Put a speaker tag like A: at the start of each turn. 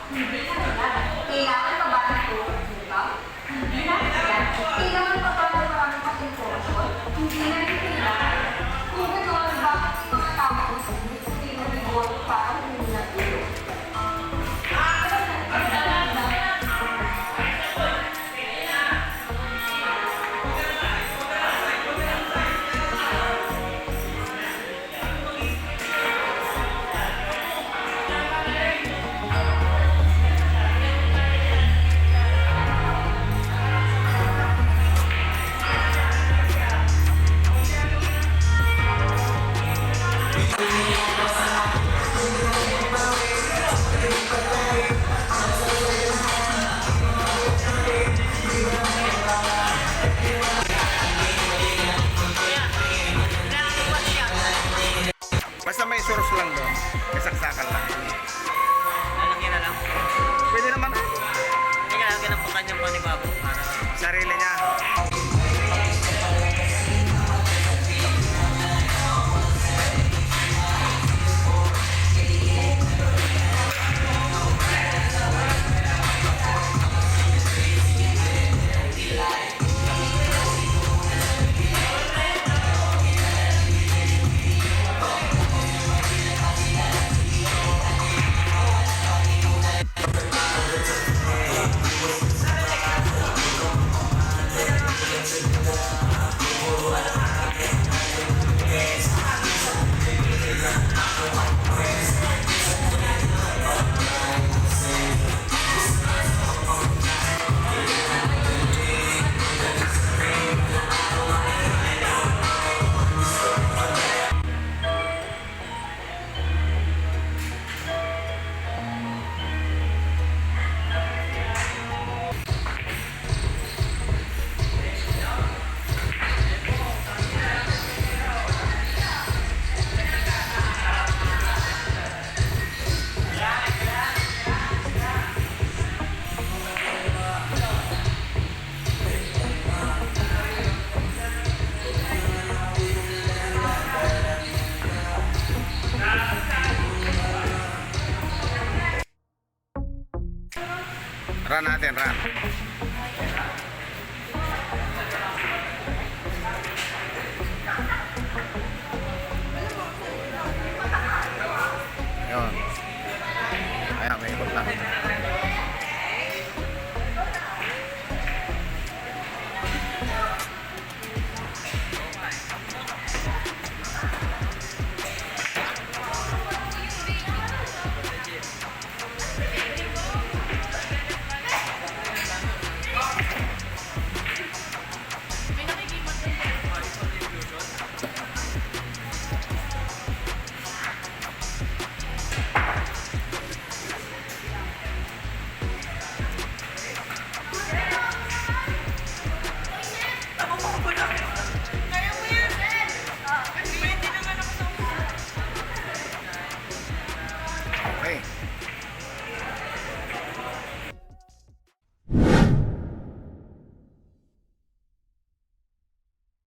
A: Hindi na kailangan. Kailangan pa ba ng tulong ikaw? Hindi na kailangan. Kailangan pa ba ng maraming pang informasyon? Hindi na rin kailangan. Kung gano'n, bakit yung mga tao ko sa hindi na nag-vote para humingi ng tulong?
B: Basta may source lang doon. May saksakan lang.
C: Lalagyan na lang.
B: Pwede naman.
C: Hindi ka lalagyan ng kanyang panibago para
B: Sarili niya. Run natin, run. Ayun. Ayan, may ikot lang.